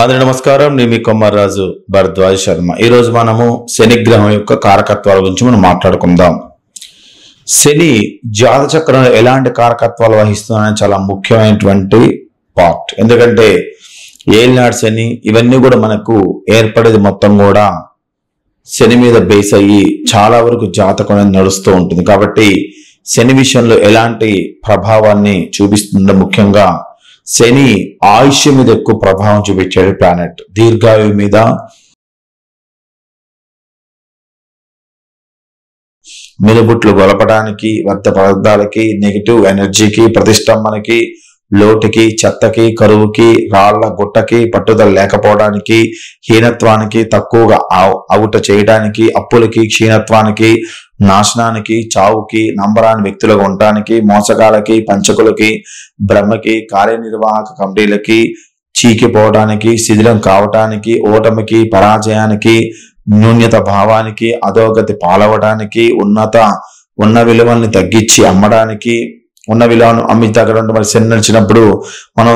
అందరి నమస్కారం. నేను మీ కొమ్మర్రాజు భరద్వాజ్ శర్మ. ఈరోజు మనము శని గ్రహం యొక్క కారకత్వాల గురించి మనం మాట్లాడుకుందాం. శని జాత చక్రంలో ఎలాంటి కారకత్వాలు వహిస్తుందని చాలా ముఖ్యమైనటువంటి పార్ట్. ఎందుకంటే ఏలినాడు శని ఇవన్నీ కూడా మనకు ఏర్పడేది మొత్తం కూడా శని మీద బేస్ అయ్యి చాలా వరకు జాతకం అనేది నడుస్తూ ఉంటుంది. కాబట్టి శని విషయంలో ఎలాంటి ప్రభావాన్ని చూపిస్తుందో, ముఖ్యంగా శని ఆయుష్ మీద ఎక్కువ ప్రభావం చూపించాడు ప్లానెట్. దీర్ఘాయువు మీద, మిలుబుట్లు గొలపడానికి, వ్యర్థ పదార్థాలకి, నెగిటివ్ ఎనర్జీకి, ప్రతిష్టంభనకి, లోటుకి, చెత్తకి, కరువుకి, రాళ్ల గుట్టకి, పట్టుదల లేకపోవడానికి, హీనత్వానికి, తక్కువగా అవుట చేయడానికి, అప్పులకి, క్షీణత్వానికి, నాశనానికి, చావుకి, నంబరాని వ్యక్తులుగా ఉండటానికి, మోసగాలకి, పంచకులకి, బ్రహ్మకి, కార్యనిర్వాహక కమిటీలకి, చీకిపోవడానికి, శిథిలం కావటానికి, ఓటమికి, పరాజయానికి, న్యూన్యత భావానికి, అధోగతి పాలవడానికి, ఉన్న విలువల్ని తగ్గించి అమ్మడానికి, ఉన్న విలువను అమ్మి తగ్గడం. మరి శని నడిచినప్పుడు మనం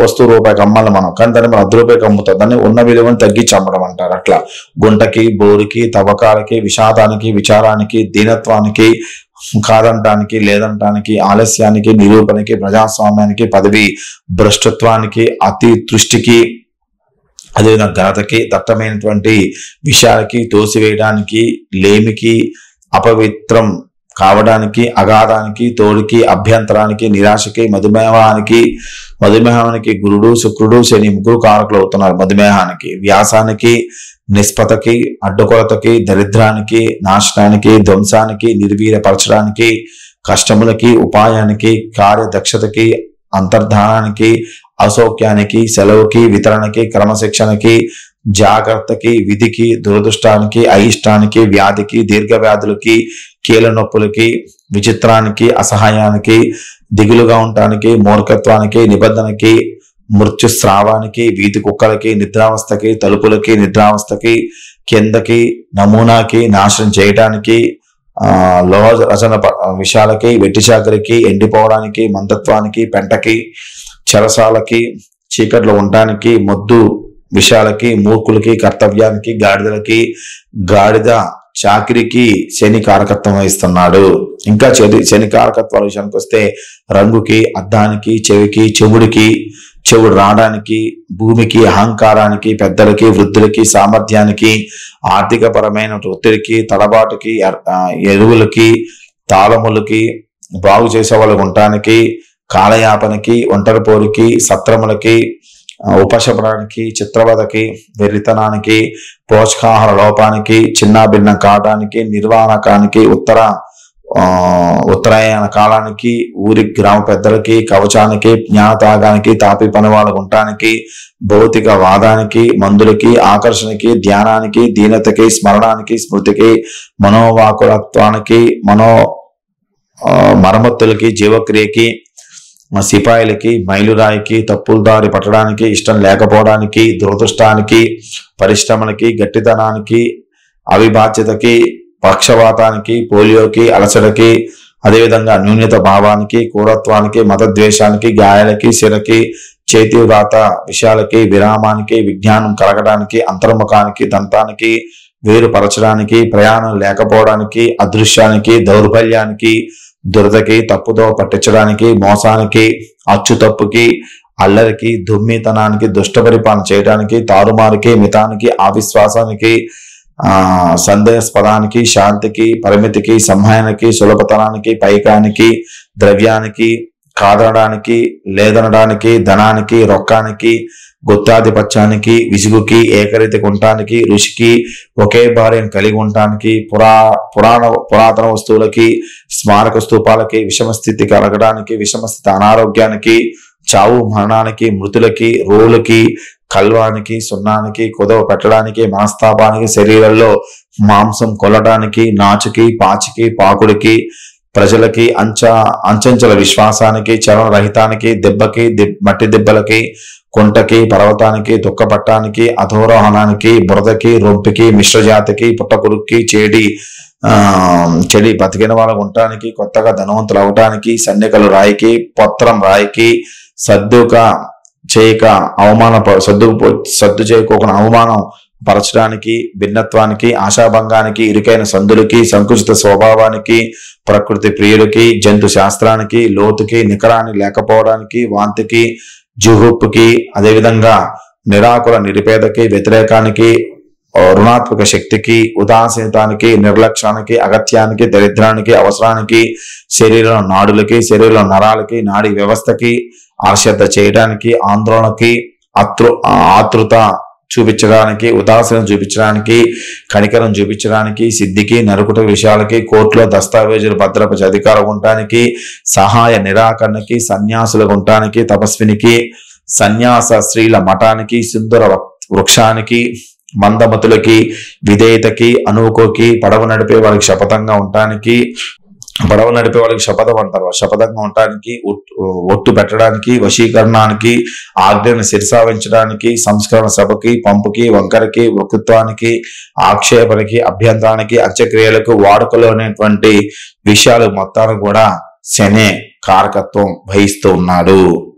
వస్తువు రూపాయికి అమ్మాలి మనం, కానీ దాన్ని మనం 10 రూపాయకి అమ్ముతాం. దాన్ని ఉన్న విలువను తగ్గించి అమ్మడం అంటారు. అట్లా గుంటకి, బోరుకి, తవ్వకాలకి, విషాదానికి, విచారానికి, దీనత్వానికి, కాదంటానికి, లేదంటానికి, ఆలస్యానికి, నిరూపణకి, ప్రజాస్వామ్యానికి, పదవి భ్రష్టత్వానికి, అతి దృష్టికి, అదేవిధంగా ఘనతకి, దట్టమైనటువంటి విషయాలకి, తోసివేయడానికి, లేమికి, అపవిత్రం కావడానికి, అగాధానికి, తోడికి, అభ్యంతరానికి, నిరాశకి, మధుమేహానికి గురుడు, శుక్రుడు, శని ముగ్గురు కారకులు అవుతున్నారు. మధుమేహానికి, వ్యాసానికి, నిష్పతకి, అడ్డుకొలతకి, దరిద్రానికి, నాశనానికి, ధ్వంసానికి, నిర్వీర్యపరచడానికి, కష్టములకి, ఉపాయానికి, కార్యదక్షతకి, అంతర్ధానానికి, అసౌఖ్యానికి, సెలవుకి, వితరణకి, క్రమశిక్షణకి, జాగ్రత్తకి, విధికి, దురదృష్టానికి, అయిష్టానికి, వ్యాధికి, దీర్ఘవ్యాధులకి, కీళ్ళ నొప్పులకి, విచిత్రానికి, అసహాయానికి, దిగులుగా ఉండటానికి, మూర్ఖత్వానికి, నిబంధనకి, మృత్యుస్రావానికి, వీధి కుక్కలకి, నిద్రావస్థకి, తలుపులకి, నిద్రావస్థకి, కిందకి, నమూనాకి, నాశనం చేయటానికి, లోహ రచన విషయాలకి, వెట్టిచాకరికి, ఎండిపోవడానికి, మందత్వానికి, పెంటకి, చెరసాలకి, చీకట్లో ఉండటానికి, మొద్దు విషయాలకి, మూర్ఖులకి, కర్తవ్యానికి, గాడిద చాకిరికి శని కారకత్వం వహిస్తున్నాడు. ఇంకా శని కారకత్వాల విషయానికి వస్తే రంగుకి, అద్దానికి, చెవికి, చెవుడు రావడానికి, భూమికి, అహంకారానికి, పెద్దలకి, వృద్ధులకి, సామర్థ్యానికి, ఆర్థిక పరమైన ఒత్తిడికి, తడబాటుకి, ఎరువులకి, తాళములకి, బాగు చేసే వాళ్ళకి ఉండటానికి, కాలయాపనకి, ఒంటరి పోరుకి, సత్రములకి, ఉపశమనానికి, చిత్రవదకి, వెర్రితనానికి, పోషకాహార లోపానికి, చిన్నాభిన్నం కావడానికి, నిర్వాహకానికి, ఉత్తరాయణ కాలానికి, ఊరి గ్రామ పెద్దలకి, కవచానికి, జ్ఞానతాగానికి, తాపి పని వాళ్ళకు ఉండటానికి, భౌతిక వాదానికి, మందులకి, ఆకర్షణకి, ధ్యానానికి, దీనతకి, స్మరణానికి, స్మృతికి, మనోవాకులత్వానికి, మరమ్మతులకి, జీవక్రియకి, సిపాయిలకి, మైలురాయికి, తప్పులు దారి పట్టడానికి, ఇష్టం లేకపోవడానికి, దురదృష్టానికి, పరిశ్రమలకి, గట్టితనానికి, అవిబాధ్యతకి, పక్షవాతానికి, పోలియోకి, అలసటకి, అదేవిధంగా న్యూన్యత భావానికి, క్రూరత్వానికి, మతద్వేషానికి, గాయాలకి, శిరకి, చేతి వ్రాత విషయాలకి, విరామానికి, విజ్ఞానం కలగడానికి, అంతర్ముఖానికి, దంతానికి, వేరుపరచడానికి, ప్రయాణం లేకపోవడానికి, అదృశ్యానికి, దౌర్బల్యానికి, దురదకి, తప్పుదో పట్టించడానికి, మోసానికి, అచ్చు తప్పుకి, అల్లరికి, దుమ్మితనానికి, దుష్ట పరిపాలన చేయడానికి, తారుమారుకి, మితానికి, అవిశ్వాసానికి, సందేహాస్పదానికి, శాంతికి, పరిమితికి, సంహాయానికి, సులభతనానికి, పైకానికి, ద్రవ్యానికి, కాదనడానికి, లేదనడానికి, ధనానికి, రొక్కానికి, గుత్తాధిపత్యానికి, విసుగుకి, ఏకరీతి ఉండటానికి, ఋషికి, ఒకే భార్యను కలిగి ఉండటానికి, పురాతన వస్తువులకి, స్మారక స్తూపాలకి, విషమస్థితి కలగడానికి, విషమస్థితి అనారోగ్యానికి, చావు మరణానికి, మృతులకి, రోలుకి, కల్వానికి, సున్నానికి, కుదవ పెట్టడానికి, మనస్తాపానికి, శరీరంలో మాంసం కొల్లడానికి, నాచుకి, పాచికి, పాకుడికి, ప్రజలకి, అంచంచల విశ్వాసానికి, చలన రహితానికి, దెబ్బకి, మట్టి దెబ్బలకి, కుంటకి, పర్వతానికి, దుఃఖపట్టానికి, అధోరోహణానికి, బురదకి, రొంపికి, మిశ్రజాతికి, పుట్టకురుక్కి, చెడి బతికిన వాళ్ళకు ఉండటానికి, కొత్తగా ధనవంతులు అవటానికి, సన్నికలు రాయికి, పత్రం రాయికి, సర్దుక చేయక అవమాన సర్దు చేయకోకుండా అవమానం పరచడానికి, భిన్నత్వానికి, ఆశాభంగానికి, ఇరుకైన సందులకి, సంకుచిత స్వభావానికి, ప్రకృతి ప్రియులకి, జంతు శాస్త్రానికి, లోతుకి, నికరాన్ని లేకపోవడానికి, వాంతికి, జుహుప్పుకి, అదేవిధంగా నిరాకుల నిరుపేదకి, వ్యతిరేకానికి, రుణాత్మక శక్తికి, ఉదాసీనతానికి, నిర్లక్ష్యానికి, అగత్యానికి, దరిద్రానికి, అవసరానికి, శరీరం నాడులకి, శరీరం నరాలకి, నాడీ వ్యవస్థకి, అశ్రద్ధ చేయడానికి, ఆందోళనకి, ఆతృత చూపించడానికి, ఉదాసీనం చూపించడానికి, కనికరం చూపించడానికి, సిద్ధికి, నరుకుట విషయాలకి, కోర్టులో దస్తావేజులు భద్రపరిచే అధికారం ఉండటానికి, సహాయ నిరాకరణకి, సన్యాసులకు ఉండటానికి, తపస్వినికి, సన్యాస స్త్రీల మఠానికి, సింధుర వృక్షానికి, మందమతులకి, విధేయతకి, అనుకోకి, పడవ నడిపే వాళ్ళకి శపథంగా ఉండటానికి, పడవ నడిపే వాళ్ళకి శపథం అంటారు, శపథంగా ఉండటానికి, ఒట్టు పెట్టడానికి, వశీకరణానికి, ఆజ్ఞను శిరసావించడానికి, సంస్కరణ సభకి, పంపుకి, వంకరకి, వక్తృత్వానికి, ఆక్షేపణకి, అభ్యంతరానికి, అంత్యక్రియలకు వాడుకలోనేటువంటి విషయాలు మొత్తాన్ని కూడా శనే కారకత్వం వహిస్తూ ఉన్నాడు.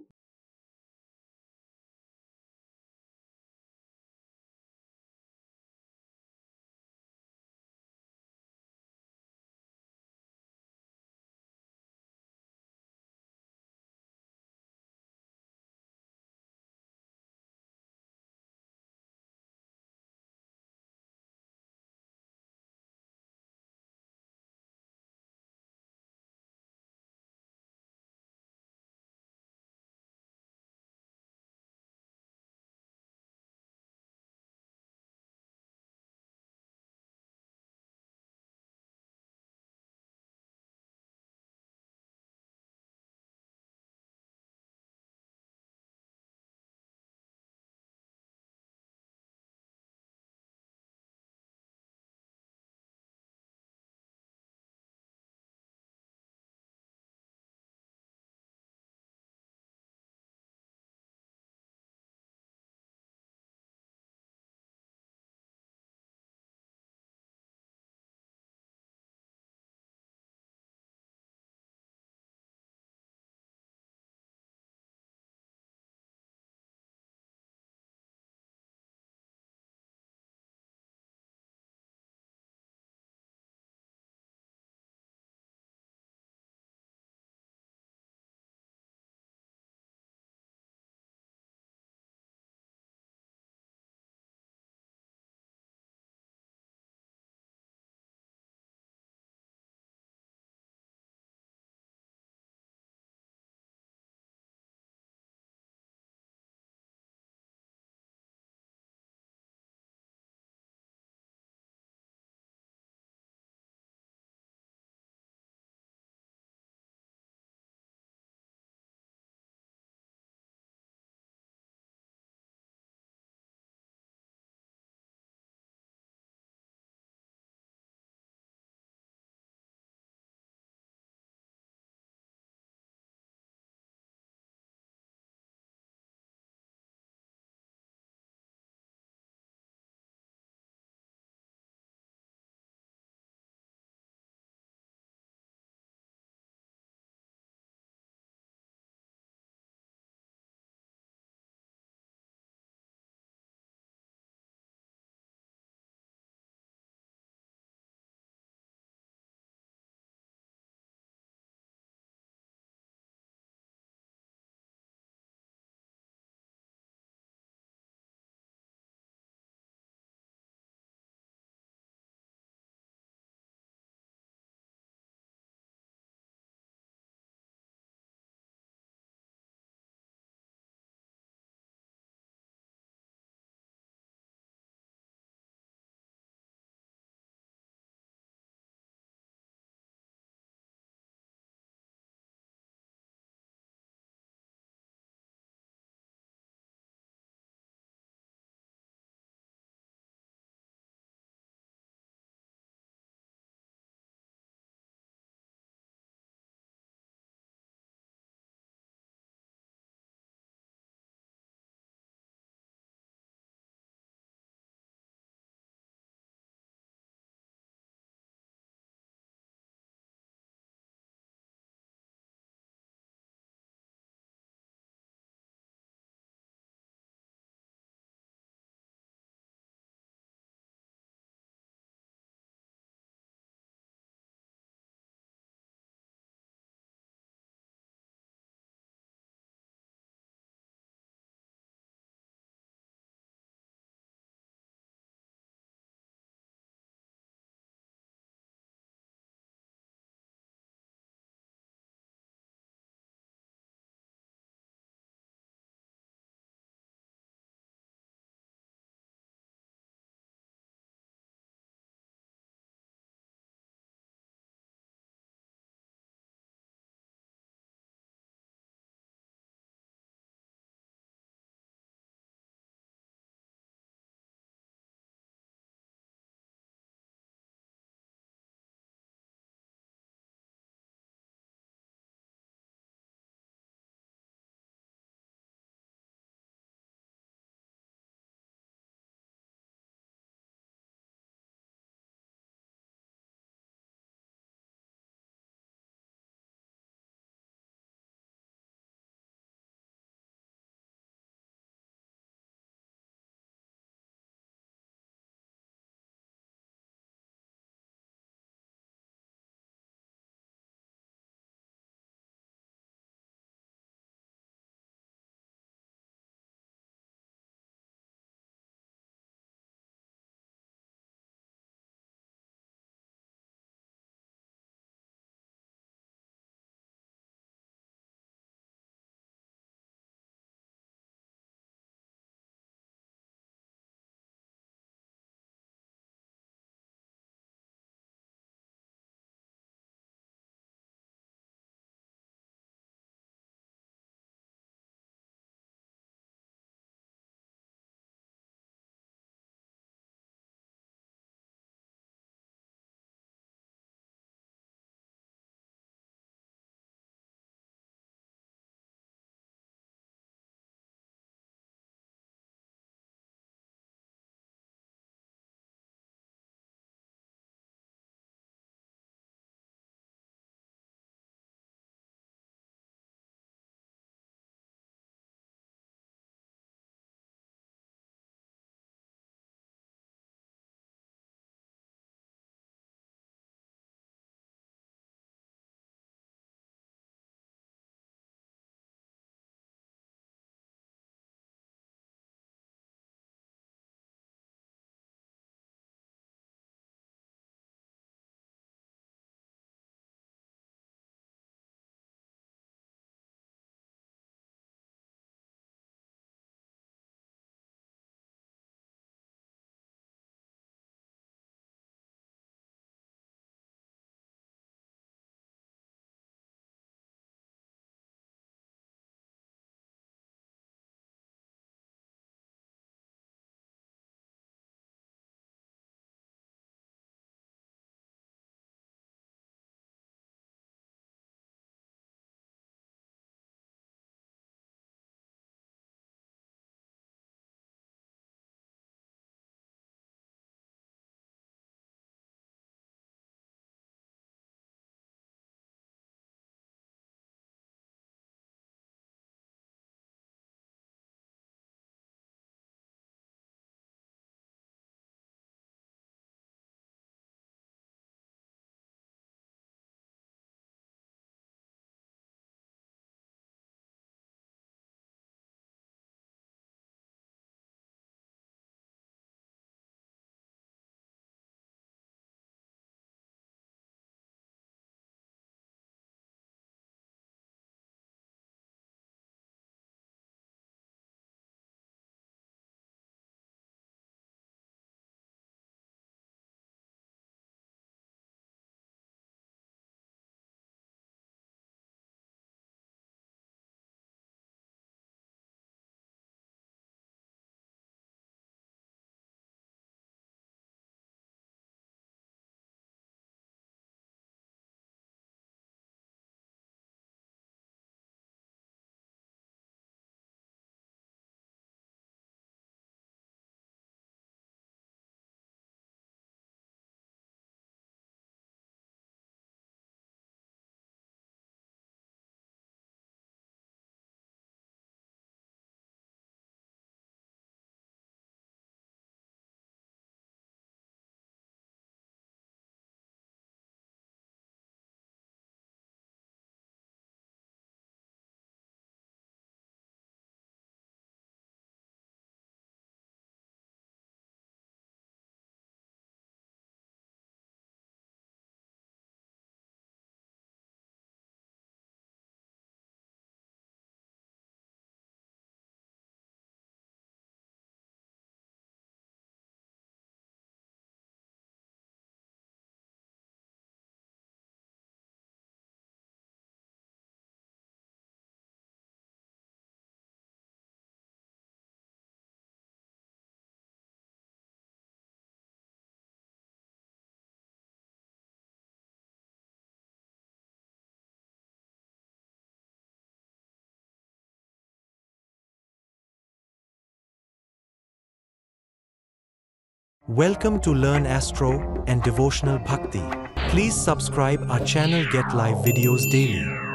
Welcome to Learn Astro and Devotional Bhakti. Please subscribe our channel, get live videos daily.